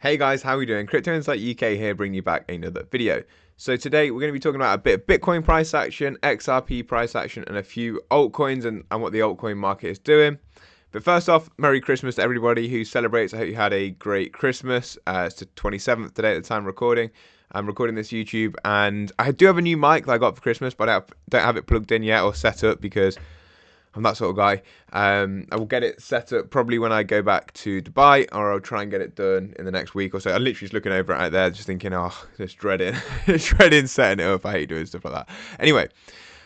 Hey guys, how are we doing? Crypto Insight UK here, bringing you back another video. So today we're going to be talking about a bit of Bitcoin price action, XRP price action, and a few altcoins and what the altcoin market is doing. But first off, Merry Christmas to everybody who celebrates. I hope you had a great Christmas. It's the 27th today at the time recording. I'm recording this YouTube, and I do have a new mic that I got for Christmas, but I don't have it plugged in yet or set up because I'm that sort of guy. I will get it set up probably when I go back to Dubai, or I'll try and get it done in the next week or so. I'm literally just looking over it out there, just thinking, oh, just dreading, dreading setting it up. I hate doing stuff like that. Anyway,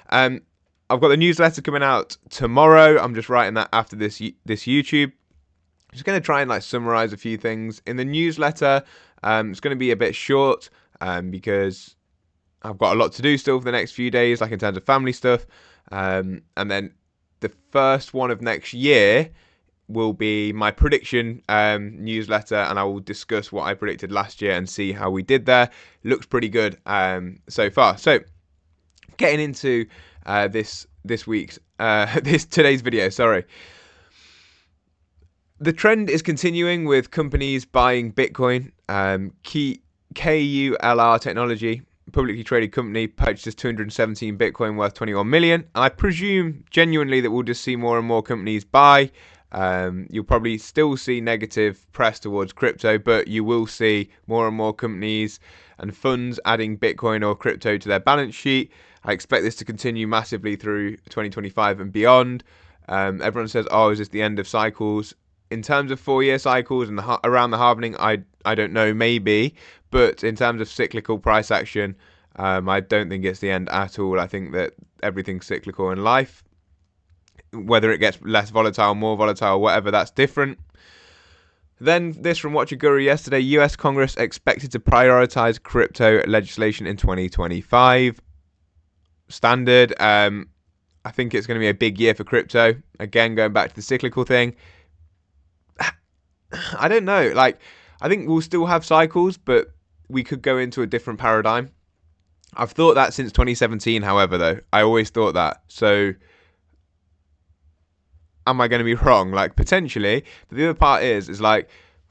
I've got the newsletter coming out tomorrow. I'm just writing that after this YouTube. I'm just going to try and summarize a few things in the newsletter. It's going to be a bit short because I've got a lot to do still for the next few days, in terms of family stuff, and then the first one of next year will be my prediction newsletter, and I will discuss what I predicted last year and see how we did there. Looks pretty good so far. So getting into this week's today's video. Sorry. The trend is continuing with companies buying Bitcoin. KULR Technology, publicly traded company, purchases 217 Bitcoin worth 21 million. And I presume genuinely that we'll just see more and more companies buy. You'll probably still see negative press towards crypto, but you will see more and more companies and funds adding Bitcoin or crypto to their balance sheet. I expect this to continue massively through 2025 and beyond. Everyone says, oh, is this the end of cycles? In terms of 4-year cycles and around the halvening, I don't know, maybe. But in terms of cyclical price action, I don't think it's the end at all. I think that everything's cyclical in life. Whether it gets less volatile, more volatile, whatever, that's different. Then this from Watcher Guru yesterday. US Congress expected to prioritize crypto legislation in 2025. Standard. I think it's going to be a big year for crypto. Again, going back to the cyclical thing. I don't know. I think we'll still have cycles, but we could go into a different paradigm. I've thought that since 2017, however, though. I always thought that. So, am I going to be wrong? Potentially. But the other part is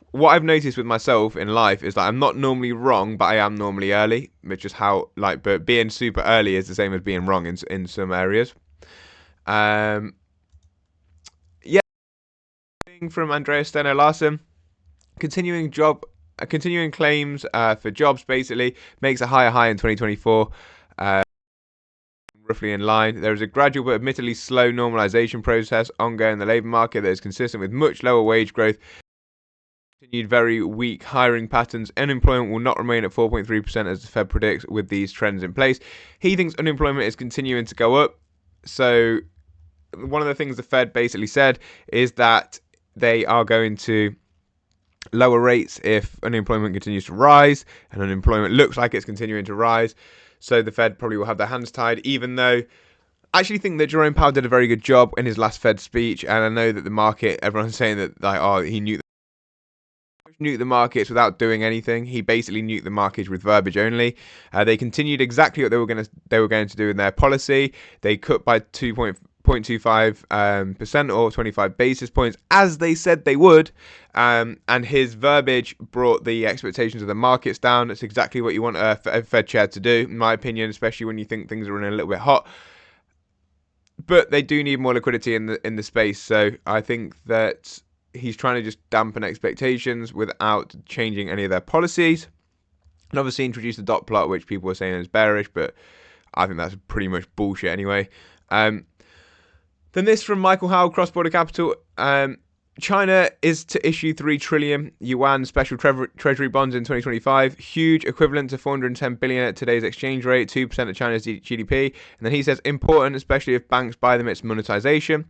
what I've noticed with myself in life is that I'm not normally wrong, but I am normally early. Which is how, but being super early is the same as being wrong in some areas. From Andreas Steno Larsen, continuing claims for jobs basically makes a higher high in 2024, roughly in line. There is a gradual but admittedly slow normalization process ongoing in the labour market that is consistent with much lower wage growth, continued very weak hiring patterns. Unemployment will not remain at 4.3% as the Fed predicts with these trends in place. He thinks unemployment is continuing to go up. So one of the things the Fed basically said is that they are going to lower rates if unemployment continues to rise, and unemployment looks like it's continuing to rise. So the Fed probably will have their hands tied, even though I actually think that Jerome Powell did a very good job in his last Fed speech. And I know that the market, everyone's saying that he nuked the markets without doing anything. He basically nuked the markets with verbiage only. They continued exactly what they were going to do in their policy. They cut by 2.25% or 25 basis points, as they said they would, and his verbiage brought the expectations of the markets down. That's exactly what you want a Fed chair to do, in my opinion, especially when you think things are running a little bit hot. But they do need more liquidity in the space, so I think that he's trying to just dampen expectations without changing any of their policies. And obviously introduce the dot plot, which people are saying is bearish, but I think that's pretty much bullshit anyway. Then this from Michael Howell, Cross Border Capital. China is to issue 3 trillion yuan special treasury bonds in 2025, huge, equivalent to 410 billion at today's exchange rate, 2% of China's GDP. And then he says important, especially if banks buy them, it's monetization.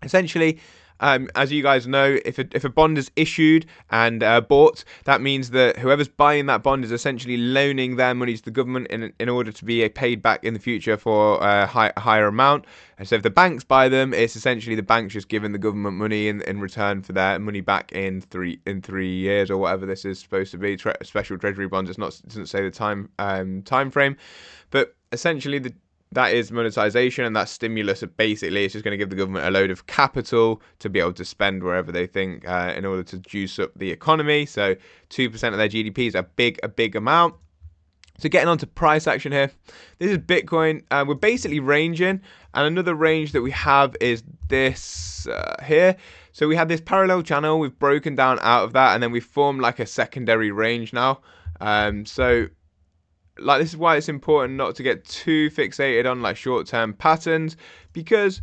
Essentially, as you guys know, if a bond is issued and bought, that means that whoever's buying that bond is essentially loaning their money to the government in order to be paid back in the future for a higher amount. And so if the banks buy them, it's essentially the banks just giving the government money in return for their money back in 3 years or whatever this is supposed to be. Special treasury bonds. It doesn't say the time frame, but essentially that is monetization, and that stimulus basically is just going to give the government a load of capital to be able to spend wherever they think in order to juice up the economy. So 2% of their GDP is a big amount. So getting on to price action here. This is Bitcoin. We're basically ranging, and another range that we have is this here. So we had this parallel channel. We've broken down out of that, and then we formed like a secondary range now. So like, this is why it's important not to get too fixated on like short-term patterns, because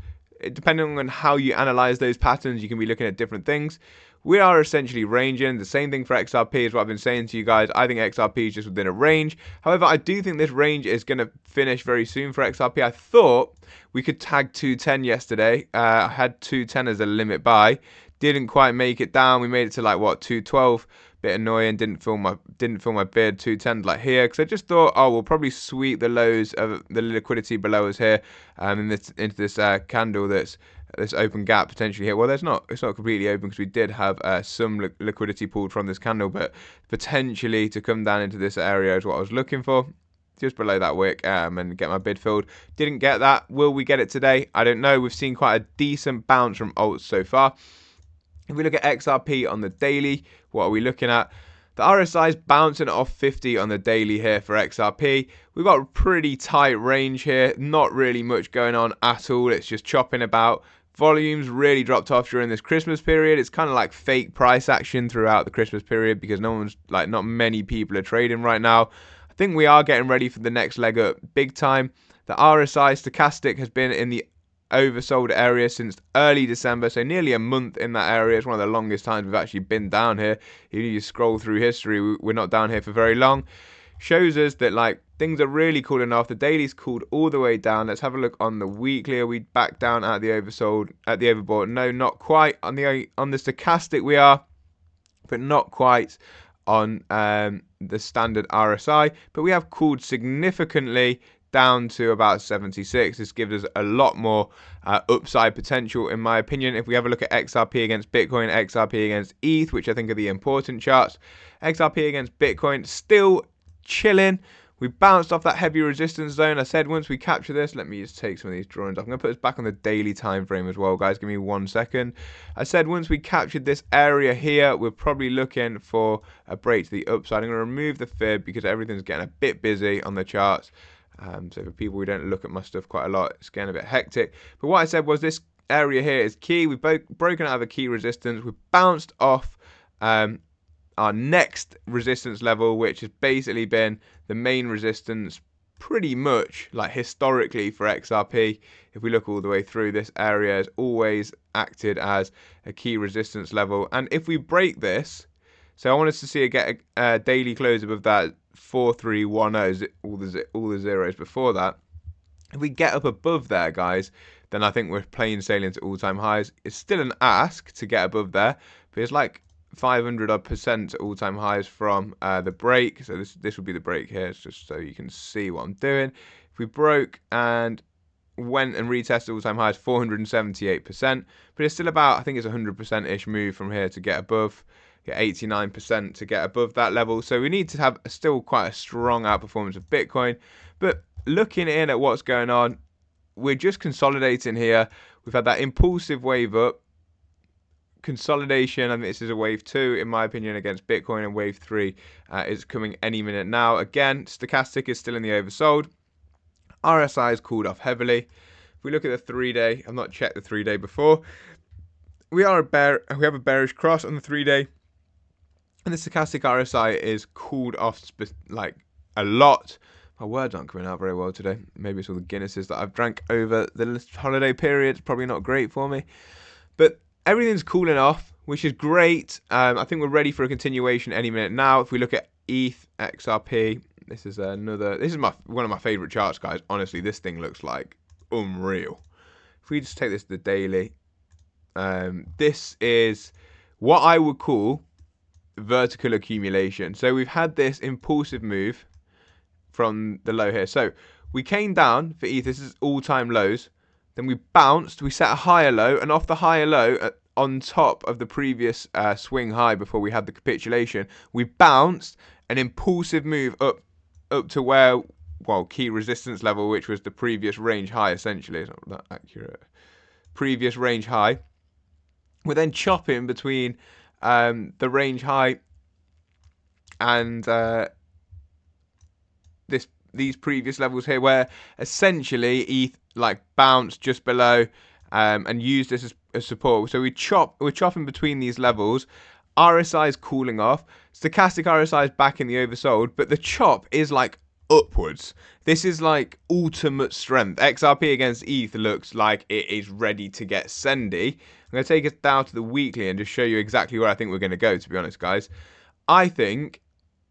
depending on how you analyze those patterns, you can be looking at different things. We are essentially ranging. The same thing for XRP is what I've been saying to you guys. I think XRP is just within a range. However, I do think this range is going to finish very soon for XRP. I thought we could tag 210 yesterday. I had 210 as a limit buy. Didn't quite make it down. We made it to like what, 212. Bit annoying. Didn't fill my bid. 210 like here, because I just thought, oh, we'll probably sweep the lows of the liquidity below us here, into this candle that's this open gap potentially here. Well, it's not completely open, because we did have some liquidity pulled from this candle, but potentially to come down into this area is what I was looking for, just below that wick, and get my bid filled. Didn't get that. Will we get it today? I don't know. We've seen quite a decent bounce from alts so far. If we look at XRP on the daily, what are we looking at? The RSI is bouncing off 50 on the daily here for XRP. We've got a pretty tight range here. Not really much going on at all. It's just chopping about. Volumes really dropped off during this Christmas period. It's kind of like fake price action throughout the Christmas period, because not many people are trading right now. I think we are getting ready for the next leg up big time. The RSI stochastic has been in the oversold area since early December, so nearly a month in that area. It's one of the longest times we've actually been down here. If you scroll through history, we're not down here for very long. Shows us that like things are really cooling off. The daily's cooled all the way down. Let's have a look on the weekly. Are we back down at the overbought? No, not quite. On the stochastic we are, but not quite on the standard RSI. But we have cooled significantly down to about 76. This gives us a lot more upside potential, in my opinion. If we have a look at XRP against Bitcoin, XRP against ETH, which I think are the important charts, XRP against Bitcoin still chilling. We bounced off that heavy resistance zone. I said once we capture this, let me just take some of these drawings off. I'm going to put this back on the daily time frame as well, guys. Give me 1 second. I said once we captured this area here, we're probably looking for a break to the upside. I'm going to remove the fib because everything's getting a bit busy on the charts. So for people who don't look at my stuff quite a lot, it's getting a bit hectic. But what I said was this area here is key. We've broken out of a key resistance. We've bounced off our next resistance level, which has basically been the main resistance pretty much like historically for XRP. If we look all the way through, this area has always acted as a key resistance level. And if we break this, so I want us to see it get a daily close above that 4310, all the zeros before that. If we get up above there, guys, then I think we're plain sailing to all-time highs. It's still an ask to get above there, but it's like 500% all-time highs from the break. So this would be the break here. It's just so you can see what I'm doing. If we broke and went and retested all-time highs, 478%, but it's still about, I think it's 100%-ish move from here to get above. Get 89% to get above that level. So we need to have still quite a strong outperformance of Bitcoin. But looking in at what's going on, we're just consolidating here. We've had that impulsive wave up. Consolidation, and this is a wave 2 in my opinion against Bitcoin, and wave 3 is coming any minute now. Again, stochastic is still in the oversold. RSI is cooled off heavily. If we look at the 3-day, I've not checked the 3-day before. We have a bearish cross on the 3-day. And the stochastic RSI is cooled off like a lot. My words aren't coming out very well today. Maybe it's all the Guinnesses that I've drank over the holiday period. It's probably not great for me. But everything's cooling off, which is great. I think we're ready for a continuation any minute now. If we look at ETH, XRP, this is one of my favorite charts, guys. Honestly, this thing looks like unreal. If we just take this to the daily, this is what I would call vertical accumulation. So we've had this impulsive move from the low here. So we came down for ETH. This is all-time lows. Then we bounced. We set a higher low, and off the higher low, on top of the previous swing high before we had the capitulation, we bounced an impulsive move up to where key resistance level, which was the previous range high, essentially. It's not that accurate. Previous range high. We're then chopping between the range high and these previous levels here, where essentially ETH like bounced just below and used this as support. So we're chopping between these levels. RSI is cooling off. Stochastic RSI is back in the oversold, but the chop is like upwards. This is like ultimate strength. XRP against ETH looks like it is ready to get sendy. I'm going to take us down to the weekly and just show you exactly where I think we're going to go, to be honest, guys. I think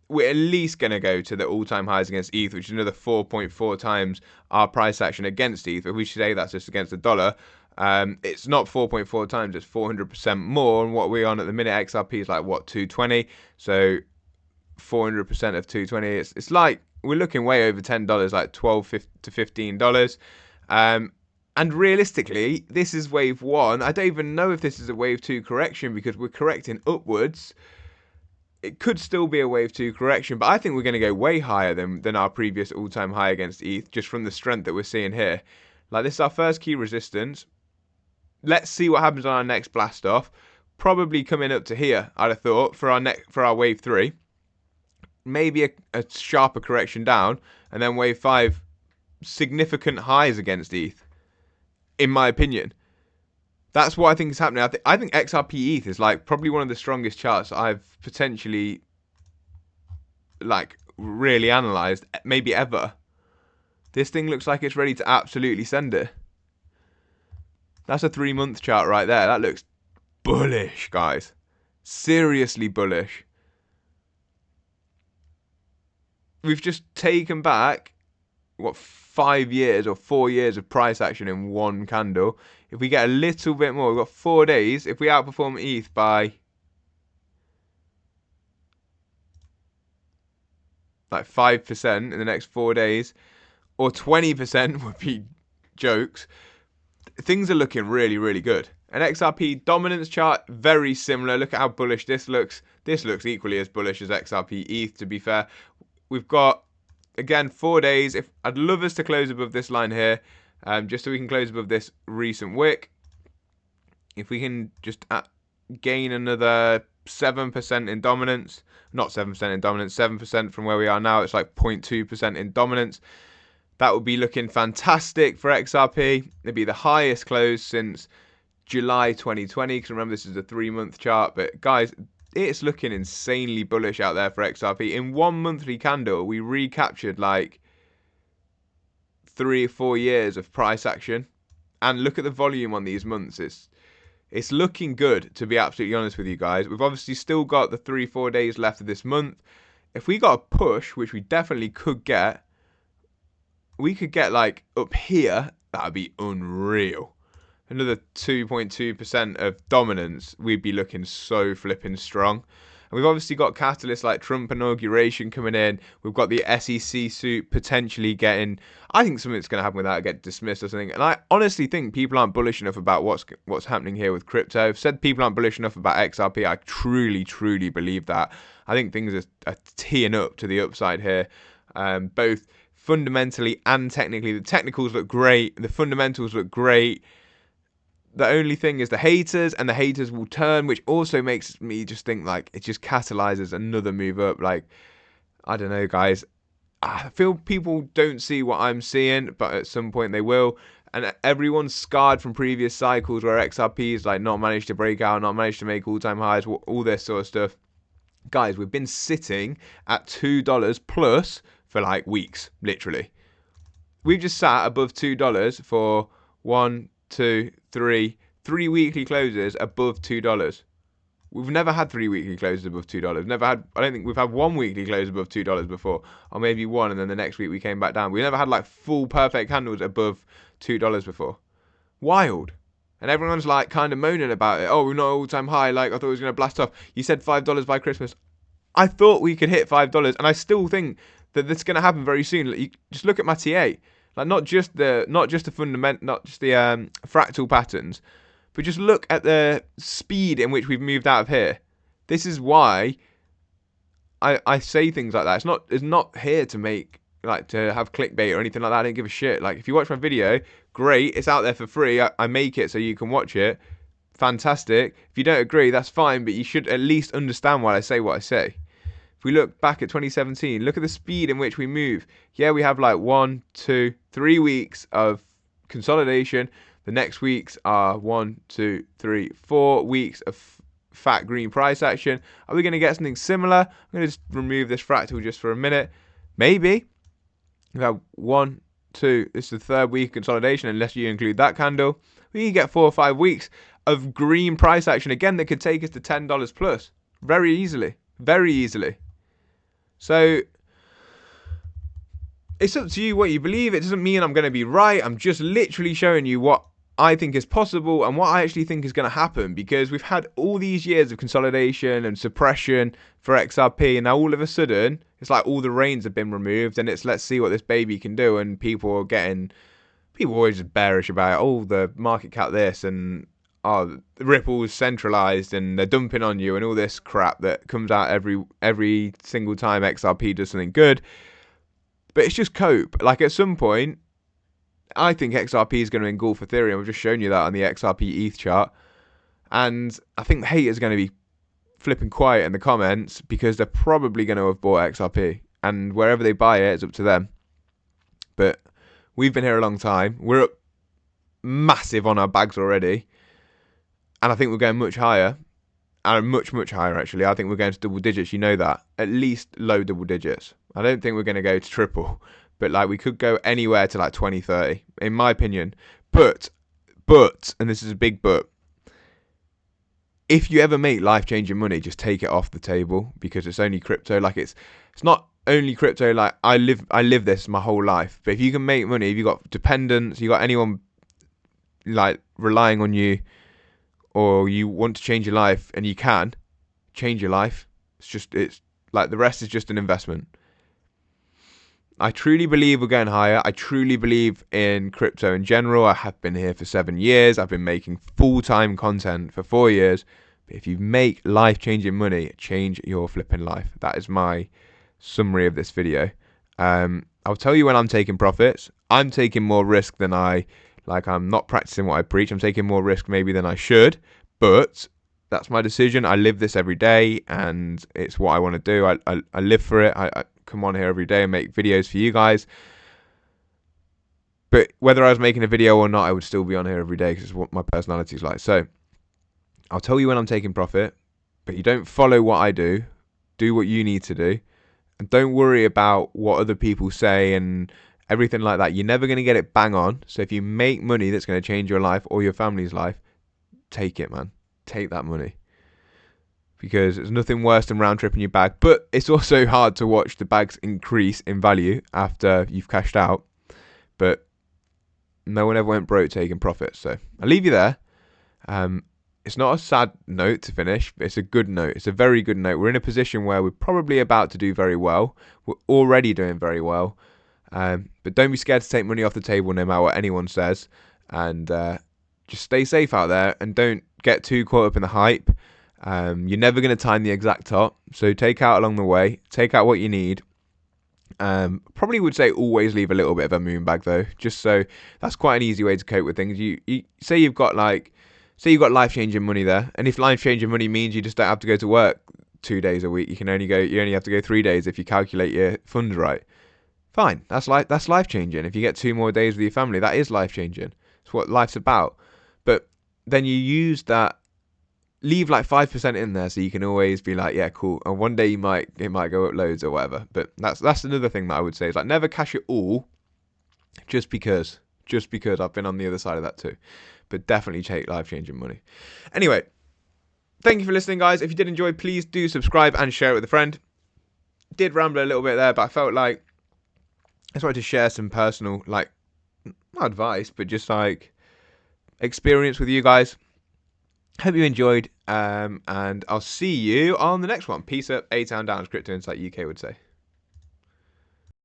we're at least going to go to the all-time highs against ETH, which is another 4.4 times our price action against ETH. If we should say that's just against the dollar, it's not 4.4 times, it's 400% more. And what we're on at the minute, XRP is like, what, 220? So 400% of 220, it's like we're looking way over $10, like $12 to $15. And realistically, this is wave one. I don't even know if this is a wave two correction because we're correcting upwards. It could still be a wave two correction, but I think we're going to go way higher than our previous all-time high against ETH, just from the strength that we're seeing here. Like, this is our first key resistance. Let's see what happens on our next blast off. Probably coming up to here, I'd have thought, for our wave three. Maybe a sharper correction down, and then wave five, significant highs against ETH, in my opinion. That's what I think is happening. I think XRP ETH is like probably one of the strongest charts I've potentially like really analysed, maybe ever. This thing looks like it's ready to absolutely send it. That's a 3-month chart right there. That looks bullish, guys. Seriously bullish. We've just taken back, what, 5 years or 4 years of price action in one candle. If we get a little bit more, we've got 4 days. If we outperform ETH by like 5% in the next 4 days, or 20% would be jokes. Things are looking really, really good. An XRP dominance chart, very similar. Look at how bullish this looks. This looks equally as bullish as XRP ETH, to be fair. We've got, again, 4 days. I'd love us to close above this line here, just so we can close above this recent wick. If we can just gain another 7% in dominance, not 7% in dominance, 7% from where we are now, it's like 0.2% in dominance. That would be looking fantastic for XRP. It'd be the highest close since July 2020, because remember, this is a 3-month chart. But guys, it's looking insanely bullish out there for XRP. In one monthly candle, we recaptured like 3 or 4 years of price action. And look at the volume on these months. It's looking good, to be absolutely honest with you guys. We've obviously still got the 3-4 days left of this month. If we got a push, which we definitely could get, we could get like up here. That would be unreal. Another 2.2% of dominance. We'd be looking so flipping strong. And we've obviously got catalysts like Trump inauguration coming in. We've got the SEC suit potentially getting, I think something's going to happen with that, get dismissed or something. And I honestly think people aren't bullish enough about what's happening here with crypto. I've said people aren't bullish enough about XRP. I truly, truly believe that. I think things are teeing up to the upside here, both fundamentally and technically. The technicals look great. The fundamentals look great. The only thing is the haters, and the haters will turn, which also makes me just think like it just catalyzes another move up. Like, I don't know, guys. I feel people don't see what I'm seeing, but at some point they will. And everyone's scarred from previous cycles where XRP's like not managed to break out, not managed to make all-time highs, all this sort of stuff. Guys, we've been sitting at $2 plus for like weeks, literally. We've just sat above $2 for 1, 2, 3 weekly closes above $2. We've never had 3 weekly closes above $2. Never had. I don't think we've had 1 weekly close above $2 before, or maybe one, and then the next week we came back down. We never had like full perfect candles above $2 before. Wild. And everyone's like kind of moaning about it. Oh, we're not all-time high. Like, I thought it was going to blast off. You said $5 by Christmas. I thought we could hit $5, and I still think that this is going to happen very soon. Like, you just look at my TA. Like, not just the fundamental, not just the fractal patterns, but just look at the speed in which we've moved out of here. This is why I say things like that. It's not here to make like to have clickbait or anything like that. I don't give a shit. Like, if you watch my video, great, it's out there for free. I make it so you can watch it. Fantastic. If you don't agree, that's fine, but you should at least understand why I say what I say. If we look back at 2017, look at the speed in which we move. Yeah, we have like 1, 2, 3 weeks of consolidation. The next weeks are 1, 2, 3, 4 weeks of fat green price action. Are we going to get something similar? I'm going to just remove this fractal just for a minute. Maybe. We have 1, 2, this is the third week of consolidation, unless you include that candle. We can get 4 or 5 weeks of green price action again that could take us to $10 plus very easily. Very easily. So it's up to you what you believe. It doesn't mean I'm going to be right. I'm just literally showing you what I think is possible and what I actually think is going to happen, because we've had all these years of consolidation and suppression for XRP, and now all of a sudden it's like all the reins have been removed and it's let's see what this baby can do, and people are always just bearish about it. Oh, the market cap this, and oh, Ripple's centralized and they're dumping on you, and all this crap that comes out every single time XRP does something good. But it's just cope. Like, at some point, I think XRP is going to engulf Ethereum. I've just shown you that on the XRP ETH chart. And I think the haters are going to be flipping quiet in the comments, because they're probably going to have bought XRP. And wherever they buy it, it's up to them. But we've been here a long time. We're up massive on our bags already. And I think we're going much higher. And much, much higher, actually. I think we're going to double digits. You know that. At least low double digits. I don't think we're going to go to triple. But, like, we could go anywhere to, like, 20, 30, in my opinion. But, and this is a big but, if you ever make life-changing money, just take it off the table, because it's only crypto. Like, it's not only crypto. Like, I live this my whole life. But if you can make money, if you got dependents, you got anyone, like, relying on you, or you want to change your life, and you can change your life, it's like the rest is just an investment. I truly believe we're going higher. I truly believe in crypto in general. I have been here for 7 years. I've been making full-time content for 4 years. But if you make life-changing money, change your flipping life. That is my summary of this video. I'll tell you when I'm taking profits. I'm taking more risk than I'm not practicing what I preach. I'm taking more risk maybe than I should. But that's my decision. I live this every day, and it's what I want to do. I live for it. I come on here every day and make videos for you guys. But whether I was making a video or not, I would still be on here every day, because it's what my personality is like. So I'll tell you when I'm taking profit, but you don't follow what I do. Do what you need to do. And don't worry about what other people say and everything like that. You're never going to get it bang on. So if you make money that's going to change your life or your family's life, take it, man. Take that money. Because there's nothing worse than round tripping your bag. But it's also hard to watch the bags increase in value after you've cashed out. But no one ever went broke taking profits. So I'll leave you there. It's not a sad note to finish. It's a good note. It's a very good note. We're in a position where we're probably about to do very well. We're already doing very well. But don't be scared to take money off the table no matter what anyone says. And just stay safe out there, and don't get too caught up in the hype. You're never going to time the exact top, so take out along the way. Take out what you need. Probably would say always leave a little bit of a moon bag though, just so that's quite an easy way to cope with things. You say you've got life-changing money there, and if life-changing money means you just don't have to go to work 2 days a week, you only have to go 3 days if you calculate your funds right. Fine, that's life-changing. If you get 2 more days with your family, that is life-changing. It's what life's about. But then you use that, leave like 5% in there, so you can always be like, yeah, cool. And one day it might go up loads or whatever. But that's another thing that I would say is, like, never cash it all just because I've been on the other side of that too. But definitely take life-changing money. Anyway, thank you for listening, guys. If you did enjoy, please do subscribe and share it with a friend. Did ramble a little bit there, but I felt like I just wanted to share some personal, like, not advice, but just like experience with you guys. Hope you enjoyed, and I'll see you on the next one. Peace up, A-Town down, as Crypto Insight UK would say.